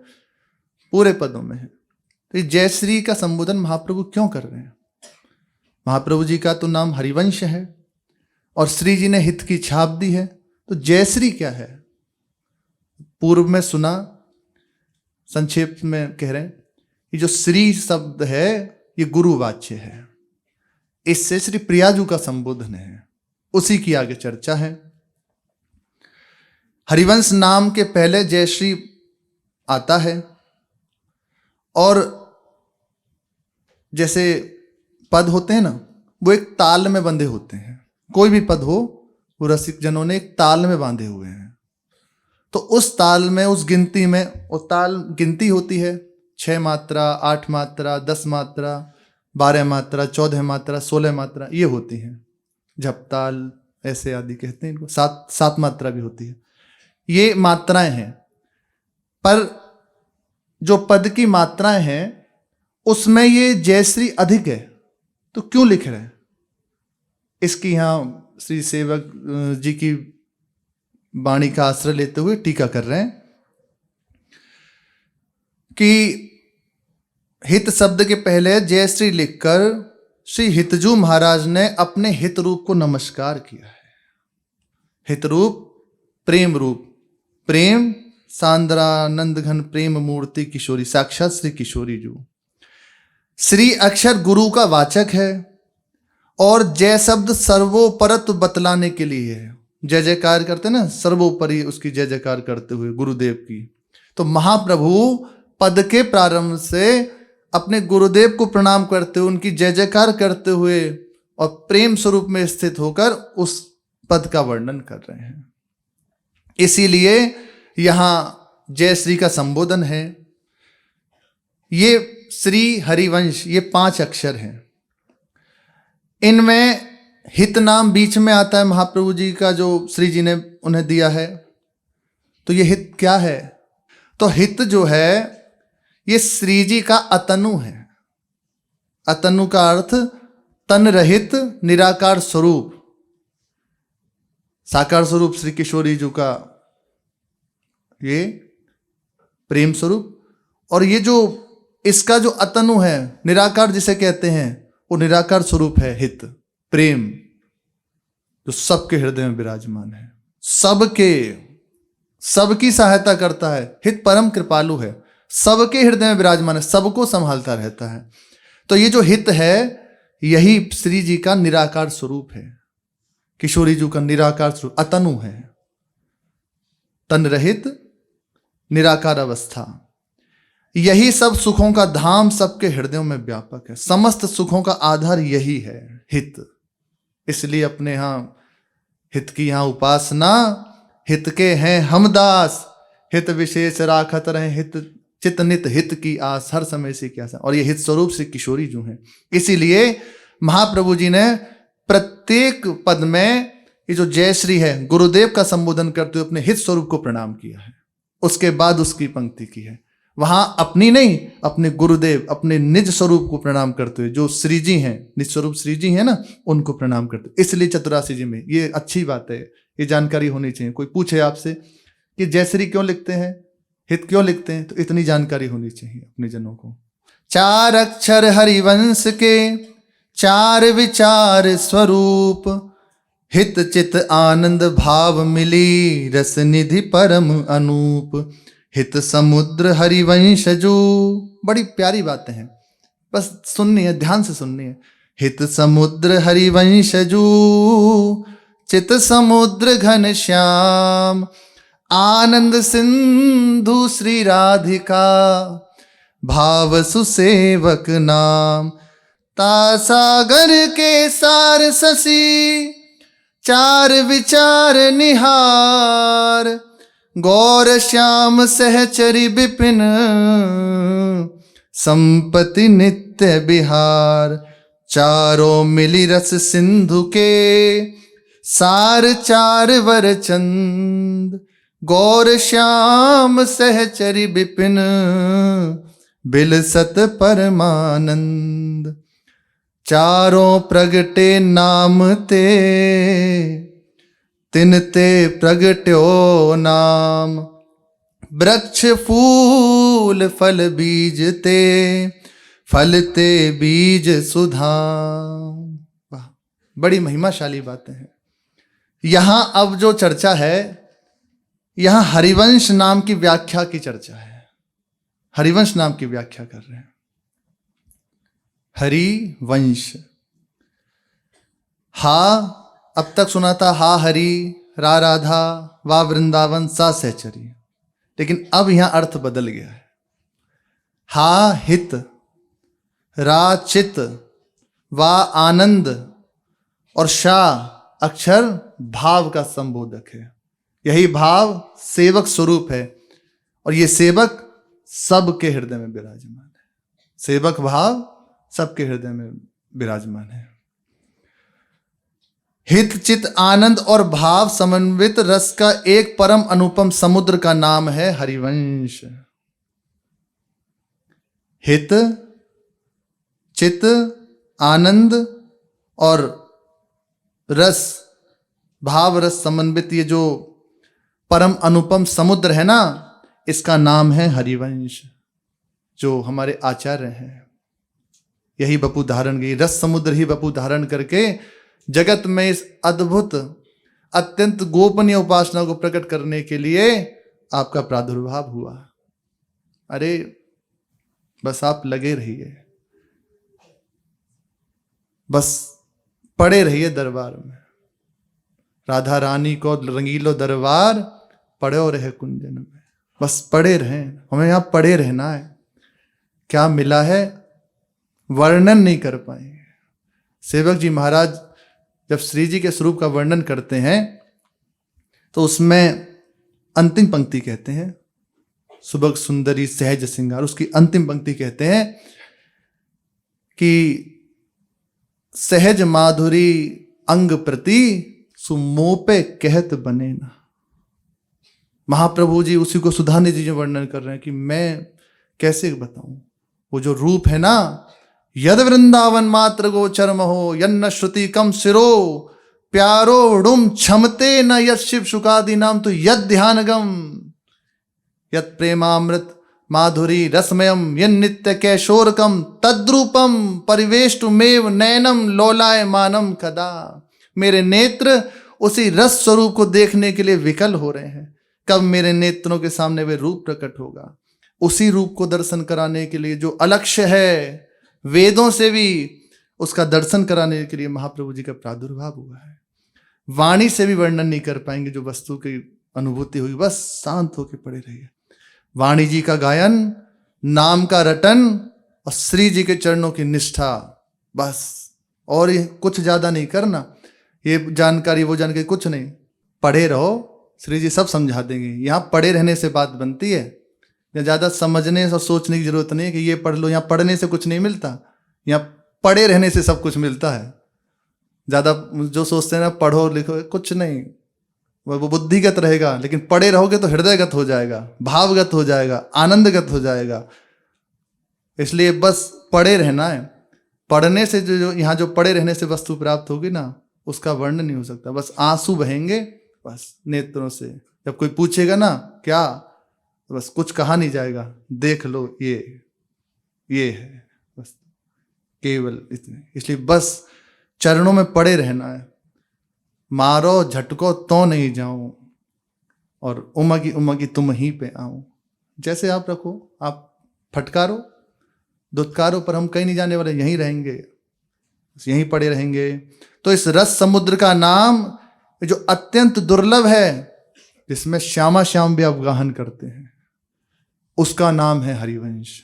पूरे पदों में है। तो ये जय श्री का संबोधन महाप्रभु क्यों कर रहे हैं? महाप्रभु जी का तो नाम हरिवंश है और श्री जी ने हित की छाप दी है, तो जय श्री क्या है? पूर्व में सुना, संक्षेप में कह रहे हैं, ये जो श्री शब्द है ये गुरुवाच्य है, इससे श्री प्रियाजू का संबोधन है, उसी की आगे चर्चा है। हरिवंश नाम के पहले जय श्री आता है, और जैसे पद होते हैं ना, वो एक ताल में बंधे होते हैं। कोई भी पद हो, वो रसिक जनों ने एक ताल में बांधे हुए हैं। तो उस ताल में, उस गिनती में, वो ताल गिनती होती है 6 मात्रा, 8 मात्रा, 10 मात्रा, 12 मात्रा, 14 मात्रा, 16 मात्रा, ये होती हैं। झपताल ऐसे आदि कहते हैं इनको। 7 मात्रा भी होती है। ये मात्राएं हैं। पर जो पद की मात्राएं हैं उसमें ये जयश्री अधिक है, तो क्यों लिख रहे हैं? इसकी यहाँ श्री सेवक जी की वाणी का आश्रय लेते हुए टीका कर रहे हैं कि हित शब्द के पहले जयश्री लिखकर श्री हितजू महाराज ने अपने हित रूप को नमस्कार किया है। हित रूप प्रेम रूप, प्रेम सांद्रानंद घन प्रेम मूर्ति किशोरी, साक्षात श्री किशोरी जू। श्री अक्षर गुरु का वाचक है और जय शब्द सर्वोपरत बतलाने के लिए है। जय जयकार करते ना, सर्वोपरि उसकी जय जयकार करते हुए गुरुदेव की। तो महाप्रभु पद के प्रारंभ से अपने गुरुदेव को प्रणाम करते हुए, उनकी जय जयकार करते हुए और प्रेम स्वरूप में स्थित होकर उस पद का वर्णन कर रहे हैं। इसीलिए यहां जय श्री का संबोधन है। ये श्री हरिवंश, ये 5 अक्षर हैं। इनमें हित नाम बीच में आता है महाप्रभु जी का, जो श्री जी ने उन्हें दिया है। तो ये हित क्या है? तो हित जो है ये श्री जी का अतनु है। अतनु का अर्थ तन रहित निराकार स्वरूप, साकार स्वरूप श्री किशोरी जी का ये प्रेम स्वरूप। और ये जो इसका जो अतनु है, निराकार जिसे कहते हैं, वो निराकार स्वरूप है हित, प्रेम, जो सबके हृदय में विराजमान है, सबकी सहायता करता है। हित परम कृपालु है, सबके हृदय में विराजमान है, सबको संभालता रहता है। तो ये जो हित है यही श्री जी का निराकार स्वरूप है, किशोरी जी का निराकार स्वरूप अतनु है, तन रहित निराकार अवस्था। यही सब सुखों का धाम सबके हृदयों में व्यापक है। समस्त सुखों का आधार यही है, हित। इसलिए अपने यहां हित की यहां उपासना, हित के हैं हम दास, हित विशेष राखत रहे, हित चित नित हित की आस, हर समय से क्या। और ये हित स्वरूप से किशोरी जो है। इसीलिए महाप्रभु जी ने प्रत्येक पद में ये जो जय श्री है, गुरुदेव का संबोधन करते हुए अपने हित स्वरूप को प्रणाम किया है। उसके बाद उसकी पंक्ति की है, वहां अपनी नहीं, अपने गुरुदेव, अपने निज स्वरूप को प्रणाम करते हुए, जो श्री जी हैं, निज स्वरूप श्री जी हैं ना, उनको प्रणाम करते। इसलिए चतुरासी जी में ये अच्छी बात है, ये जानकारी होनी चाहिए। कोई पूछे आपसे कि जय श्री क्यों लिखते हैं, हित क्यों लिखते हैं, तो इतनी जानकारी होनी चाहिए अपने जनों को। 4 अक्षर हरिवंश के 4 विचार स्वरूप, हित चित आनंद भाव मिली, रस निधि परम अनूप, हित समुद्र हरिवंश जो। बड़ी प्यारी बातें हैं, बस सुननी है, ध्यान से सुननी है। हित समुद्र हरिवंश जो, चित समुद्र घन श्याम, आनंद सिंधु श्री राधिका, भाव सुसेवक नाम, ता सागर के सार ससी, 4 विचार निहार, गौर श्याम सहचरी विपिन, संपत्ति नित्य बिहार, चारों मिली रस सिंधु के, सार 4 वर चंद, गौर श्याम सहचरी विपिन, बिलसत परमानंद, चारों प्रगटे नाम ते, तिन ते प्रगट्यो नाम, वृक्ष फूल फल बीज ते, फल ते बीज सुधाम। वाह, बड़ी महिमाशाली बातें हैं। यहां अब जो चर्चा है, यहां हरिवंश नाम की व्याख्या की चर्चा है। हरिवंश नाम की व्याख्या कर रहे हैं। हरिवंश, हा अब तक सुना था हा हरि, रा राधा, वा वृंदावन, सा सहचरी। लेकिन अब यहां अर्थ बदल गया है। हा हित, रा चित, वा आनंद और शा अक्षर भाव का संबोधक है। यही भाव सेवक स्वरूप है और ये सेवक सबके हृदय में विराजमान है। सेवक भाव सबके हृदय में विराजमान है। हित चित आनंद और भाव समन्वित रस का एक परम अनुपम समुद्र का नाम है हरिवंश। हित चित आनंद और रस, भाव रस समन्वित ये जो परम अनुपम समुद्र है ना, इसका नाम है हरिवंश। जो हमारे आचार्य हैं, यही बपू धारण की, रस समुद्र ही बपू धारण करके जगत में इस अद्भुत अत्यंत गोपनीय उपासना को प्रकट करने के लिए आपका प्रादुर्भाव हुआ। अरे बस आप लगे रहिए, बस पड़े रहिए दरबार में। राधा रानी को रंगीलो दरबार पड़े रहे कुंजन में, बस पड़े रहें, हमें यहाँ पड़े रहना है। क्या मिला है वर्णन नहीं कर पाएंगे। सेवक जी महाराज जब श्री जी के स्वरूप का वर्णन करते हैं तो उसमें अंतिम पंक्ति कहते हैं, सुबह सुंदरी सहज श्रृंगार, उसकी अंतिम पंक्ति कहते हैं कि सहज माधुरी अंग प्रति सुमोपे कहत बने ना। महाप्रभु जी उसी को सुधाने जी वर्णन कर रहे हैं कि मैं कैसे बताऊं, वो जो रूप है ना, यद वृंदावन मात्र गोचर महो यन्न श्रुति कम सिरो प्यारो डुम क्षमते न यद शिव शुकादि नाम तो यद ध्यानगम यद प्रेमामृत माधुरी रसमयम यन नित्य कैशोरकम तद्रूपम परिवेष्टुमेव नैनम लोलाय मानम कदा। मेरे नेत्र उसी रस स्वरूप को देखने के लिए विकल हो रहे हैं। कब मेरे नेत्रों के सामने वे रूप प्रकट होगा, उसी रूप को दर्शन कराने के लिए जो अलक्ष्य है, वेदों से भी उसका दर्शन कराने के लिए महाप्रभु जी का प्रादुर्भाव हुआ है। वाणी से भी वर्णन नहीं कर पाएंगे जो वस्तु की अनुभूति हुई। बस शांत होकर पड़े रहिए। वाणी जी का गायन, नाम का रटन और श्री जी के चरणों की निष्ठा, बस। और ये कुछ ज्यादा नहीं करना, ये जानकारी वो जानकारी कुछ नहीं। पढ़े रहो, श्री जी सब समझा देंगे। यहाँ पढ़े रहने से बात बनती है, या ज्यादा समझने और सोचने की जरूरत नहीं है कि ये पढ़ लो। यहाँ पढ़ने से कुछ नहीं मिलता, यहाँ पढ़े रहने से सब कुछ मिलता है। ज्यादा जो सोचते हैं ना पढ़ो लिखो, कुछ नहीं, वो बुद्धिगत रहेगा, लेकिन पढ़े रहोगे तो हृदयगत हो जाएगा, भावगत हो जाएगा, आनंदगत हो जाएगा। इसलिए बस पढ़े रहना है। पढ़ने से जो यहाँ जो पढ़े रहने से वस्तु प्राप्त होगी ना, उसका वर्णन नहीं हो सकता। बस आंसू बहेंगे बस नेत्रों से। जब कोई पूछेगा ना क्या, तो बस कुछ कहा नहीं जाएगा, देख लो ये है, बस केवल इतने। इसलिए बस चरणों में पड़े रहना है। मारो झटको तो नहीं जाऊं और उमगी तुम ही पे आऊं। जैसे आप रखो, आप फटकारो दुत्कारो, पर हम कहीं नहीं जाने वाले, यहीं रहेंगे, यहीं पड़े रहेंगे। तो इस रस समुद्र का नाम जो अत्यंत दुर्लभ है, जिसमें श्यामा श्याम भी अवगाहन करते हैं, उसका नाम है हरिवंश।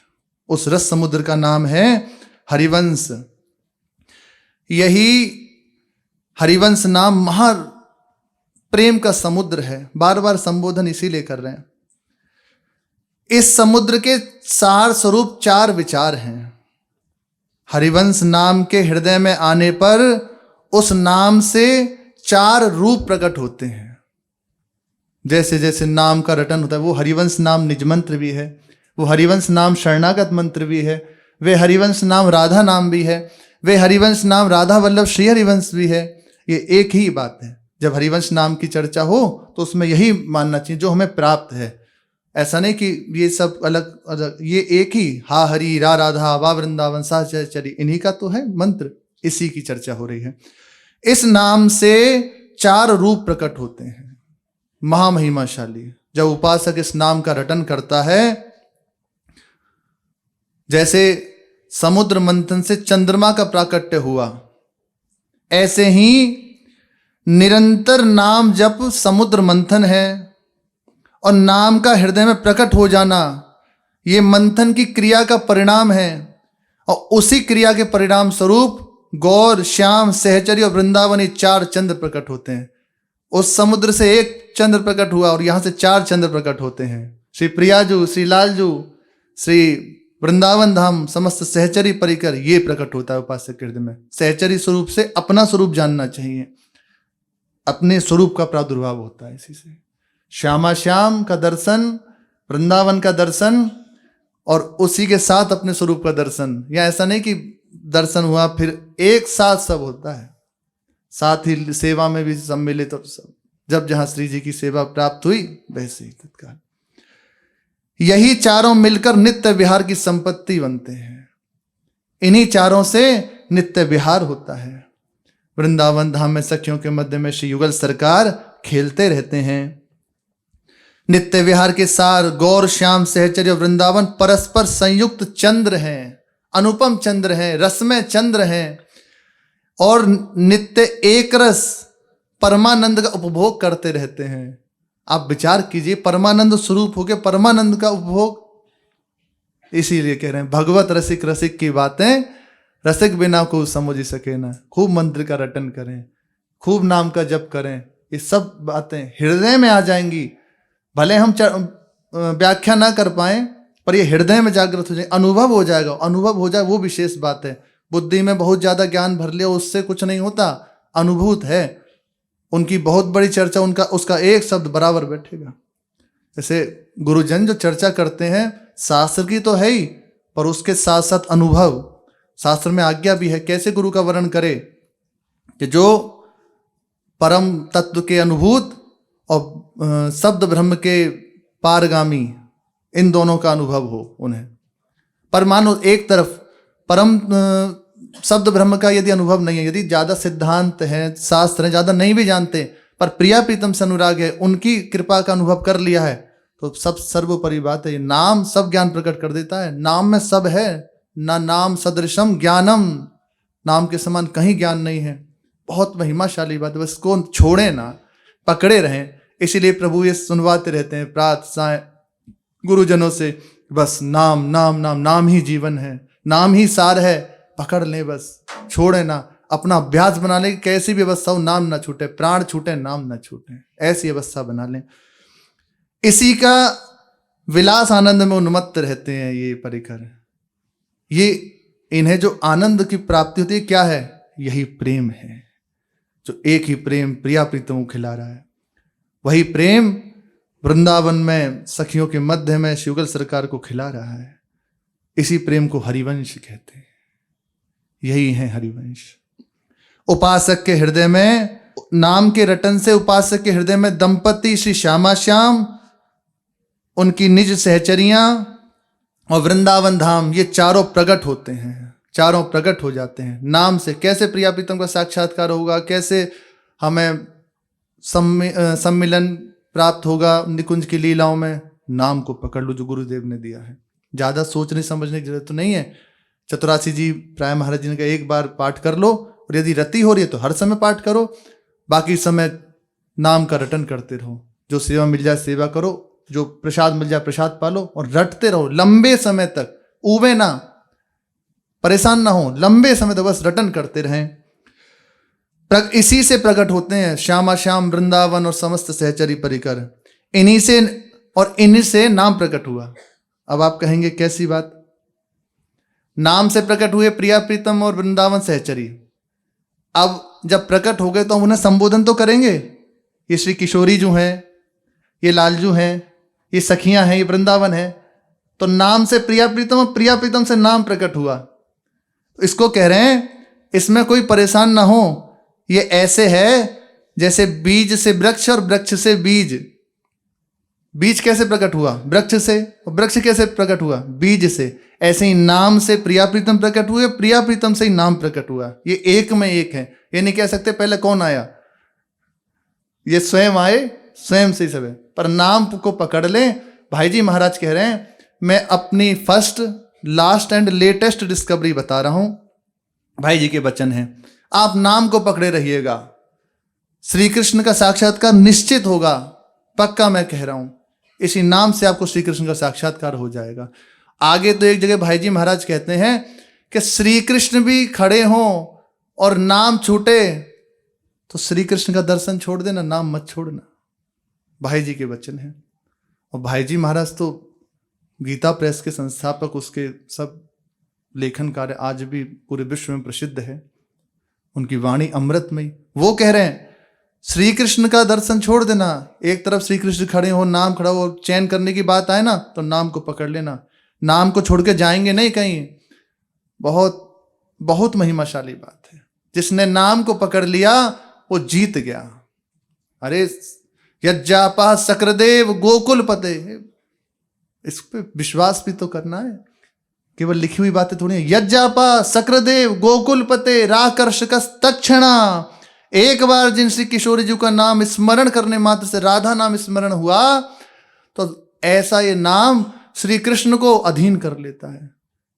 उस रस समुद्र का नाम है हरिवंश। यही हरिवंश नाम महा प्रेम का समुद्र है। बार बार संबोधन इसीलिए कर रहे हैं। इस समुद्र के सार स्वरूप 4 विचार हैं। हरिवंश नाम के हृदय में आने पर उस नाम से 4 रूप प्रकट होते हैं। जैसे जैसे नाम का रटन होता है, वो हरिवंश नाम निज मंत्र भी है, वो हरिवंश नाम शरणागत मंत्र भी है, वे हरिवंश नाम राधा नाम भी है, वे हरिवंश नाम राधा वल्लभ श्री हरिवंश भी है। ये एक ही बात है। जब हरिवंश नाम की चर्चा हो तो उसमें यही मानना चाहिए जो हमें प्राप्त है। ऐसा नहीं कि ये सब अलग अलग, ये एक ही, हा हरि रा राधा वा वृंदावन सा चरी, इन्हीं का तो है मंत्र, इसी की चर्चा हो रही है। इस नाम से 4 रूप प्रकट होते हैं, महामहिमाशाली। जब उपासक इस नाम का रटन करता है, जैसे समुद्र मंथन से चंद्रमा का प्राकट्य हुआ, ऐसे ही निरंतर नाम जप समुद्र मंथन है। और नाम का हृदय में प्रकट हो जाना, ये मंथन की क्रिया का परिणाम है। और उसी क्रिया के परिणाम स्वरूप गौर, श्याम, सहचरी और वृंदावनी 4 चंद्र प्रकट होते हैं। उस समुद्र से एक चंद्र प्रकट हुआ और यहां से 4 चंद्र प्रकट होते हैं। श्री प्रियाजू, श्री लालजू, श्री वृंदावन धाम, समस्त सहचरी परिकर, ये प्रकट होता है उपासक के हृदय में। सहचरी स्वरूप से अपना स्वरूप जानना चाहिए, अपने स्वरूप का प्रादुर्भाव होता है इसी से। श्यामा श्याम का दर्शन, वृंदावन का दर्शन और उसी के साथ अपने स्वरूप का दर्शन। या ऐसा नहीं कि दर्शन हुआ फिर एक साथ सब होता है, साथ ही सेवा में भी सम्मिलित और सब। जब जहां श्री जी की सेवा प्राप्त हुई वैसे ही तत्काल यही 4 मिलकर नित्य विहार की संपत्ति बनते हैं। इन्हीं चारों से नित्य विहार होता है। वृंदावन धाम में सखियों के मध्य में श्री युगल सरकार खेलते रहते हैं। नित्य विहार के सार गौर श्याम सहचर्य वृंदावन परस्पर संयुक्त चंद्र हैं, अनुपम चंद्र हैं, रसमय चंद्र हैं और नित्य एक रस परमानंद का उपभोग करते रहते हैं। आप विचार कीजिए, परमानंद स्वरूप होके परमानंद का उपभोग। इसीलिए कह रहे हैं भगवत रसिक रसिक की बातें रसिक बिना को समझ सके ना। खूब मंत्र का रटन करें, खूब नाम का जप करें, ये सब बातें हृदय में आ जाएंगी। भले हम व्याख्या ना कर पाए पर ये हृदय में जागृत हो जाए, अनुभव हो जाएगा। अनुभव हो जाए वो विशेष बात है। बुद्धि में बहुत ज्यादा ज्ञान भर लिया उससे कुछ नहीं होता, अनुभूत है। उनकी बहुत बड़ी चर्चा, उनका उसका एक शब्द बराबर बैठेगा। जैसे गुरुजन जो चर्चा करते हैं शास्त्र की तो है ही, पर उसके साथ साथ अनुभव, शास्त्र में आज्ञा भी है कैसे गुरु का वर्णन करे कि जो परम तत्व के अनुभूत और शब्द ब्रह्म के पारगामी, इन दोनों का अनुभव हो उन्हें। पर मानो एक तरफ परम शब्द ब्रह्म का यदि अनुभव नहीं है, यदि ज्यादा सिद्धांत है, शास्त्र है, ज्यादा नहीं भी जानते, पर प्रिया प्रीतम से अनुराग है, उनकी कृपा का अनुभव कर लिया है, तो सब सर्वोपरि बात है। नाम सब ज्ञान प्रकट कर देता है। नाम में सब है, ना नाम सदृशम ज्ञानम, नाम के समान कहीं ज्ञान नहीं है। बहुत महिमाशाली बात है, बस को छोड़े ना, पकड़े रहें। इसीलिए प्रभु ये सुनवाते रहते हैं प्रार्थना गुरुजनों से, बस नाम नाम नाम, नाम ही जीवन है, नाम ही सार है, पकड़ लें बस, छोड़े ना। अपना अभ्यास बना लें, कैसी भी अवस्था हो नाम ना छूटे, प्राण छूटे नाम ना छूटे, ऐसी अवस्था बना लें। इसी का विलास आनंद में उन्मत्त रहते हैं ये परिकर। ये इन्हें जो आनंद की प्राप्ति होती है क्या है? यही प्रेम है, जो एक ही प्रेम प्रिया प्रीतम को खिला रहा है। वही प्रेम वृंदावन में सखियों के मध्य में शिवगल सरकार को खिला रहा है। इसी प्रेम को हरिवंश कहते हैं। यही है हरिवंश। उपासक के हृदय में, नाम के रटन से उपासक के हृदय में दंपति श्री श्यामा श्याम, उनकी निज सहचरियां और वृंदावन धाम, ये चारों प्रकट होते हैं, चारों प्रकट हो जाते हैं नाम से। कैसे प्रिया प्रीतम का साक्षात्कार होगा, कैसे हमें सम्मिलन प्राप्त होगा निकुंज की लीलाओं में? नाम को पकड़ लो जो गुरुदेव ने दिया है। ज्यादा सोचने समझने की जरूरत तो नहीं है। चतुरासी जी प्राय महाराज जी ने कहा एक बार पाठ कर लो, और यदि रति हो रही है तो हर समय पाठ करो, बाकी समय नाम का रटन करते रहो। जो सेवा मिल जाए सेवा करो, जो प्रसाद मिल जाए प्रसाद पालो, और रटते रहो लंबे समय तक। उबे ना, परेशान ना हो, लंबे समय तक बस रटन करते रहें। इसी से प्रकट होते हैं श्यामा श्याम वृंदावन और समस्त सहचरी परिकर। इन्हीं से और इन्हीं से नाम प्रकट हुआ। अब आप कहेंगे कैसी बात? नाम से प्रकट हुए प्रिया प्रीतम और वृंदावन सहचरी। अब जब प्रकट हो गए तो हम उन्हें संबोधन तो करेंगे। ये श्री किशोरी जो हैं, ये लालजू हैं, ये सखियां हैं, ये वृंदावन है। तो नाम से प्रिया प्रीतम और प्रिया प्रीतम से नाम प्रकट हुआ। इसको कह रहे हैं इसमें कोई परेशान ना हो। ये ऐसे है जैसे बीज से वृक्ष और वृक्ष से बीज। बीज कैसे प्रकट हुआ? वृक्ष से। और वृक्ष कैसे प्रकट हुआ? बीज से। ऐसे ही नाम से प्रिया प्रीतम प्रकट हुए, प्रिया प्रीतम से ही नाम प्रकट हुआ। ये एक में एक है। ये नहीं कह सकते पहले कौन आया, ये स्वयं आए, स्वयं से ही सब है। पर नाम को पकड़ ले। भाई जी महाराज कह रहे हैं मैं अपनी first, last and latest discovery बता रहा हूं। भाई जी के वचन हैं, आप नाम को पकड़े रहिएगा, श्री कृष्ण का साक्षात्कार निश्चित होगा, पक्का मैं कह रहा हूं। इसी नाम से आपको श्री कृष्ण का साक्षात्कार हो जाएगा। आगे तो एक जगह भाई जी महाराज कहते हैं कि श्री कृष्ण भी खड़े हों और नाम छूटे तो श्री कृष्ण का दर्शन छोड़ देना, नाम मत छोड़ना। भाई जी के वचन हैं। और भाई जी महाराज तो गीता प्रेस के संस्थापक, उसके सब लेखन कार्य आज भी पूरे विश्व में प्रसिद्ध है। उनकी वाणी अमृतमयी। वो कह रहे हैं श्री कृष्ण का दर्शन छोड़ देना। एक तरफ श्री कृष्ण खड़े हो, नाम खड़ा हो, चयन करने की बात आए ना तो नाम को पकड़ लेना। नाम को छोड़ के जाएंगे नहीं कहीं। बहुत बहुत महिमाशाली बात है। जिसने नाम को पकड़ लिया वो जीत गया। अरे यज्जापा सक्र देव गोकुल पते, इस पे विश्वास भी तो करना है। केवल लिखी हुई बातें थोड़ी है। यज्जापा सक्र गोकुलपते राकर्षक तक्षणा, एक बार जिन श्री किशोरी जी का नाम स्मरण करने मात्र से, राधा नाम स्मरण हुआ, तो ऐसा ये नाम श्री कृष्ण को अधीन कर लेता है।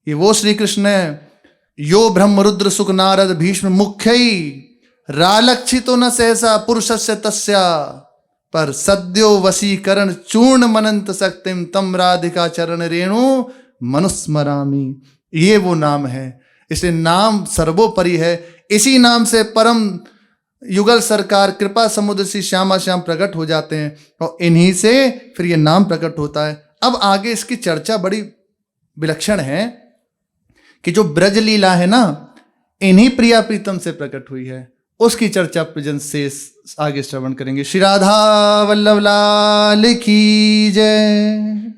ये वो श्री कृष्ण है, यो ब्रह्म रुद्र सुख नारद भीष्म मुख्यई रालक्षितो न सहसा पुरुषस्य तस्या, पर सद्यो वशीकरण चूर्ण मनंत शक्तिम तम राधिका चरण रेणु मनुस्मरामी। ये वो नाम है, इसलिए नाम सर्वोपरि है। इसी नाम से परम युगल सरकार कृपा समुद्र से श्यामा श्याम प्रकट हो जाते हैं, और इन्हीं से फिर ये नाम प्रकट होता है। अब आगे इसकी चर्चा बड़ी विलक्षण है कि जो ब्रज लीला है ना, इन्हीं प्रिया प्रीतम से प्रकट हुई है, उसकी चर्चा प्रेजेंट से आगे श्रवण करेंगे। श्री राधा वल्लभ लाल की जय।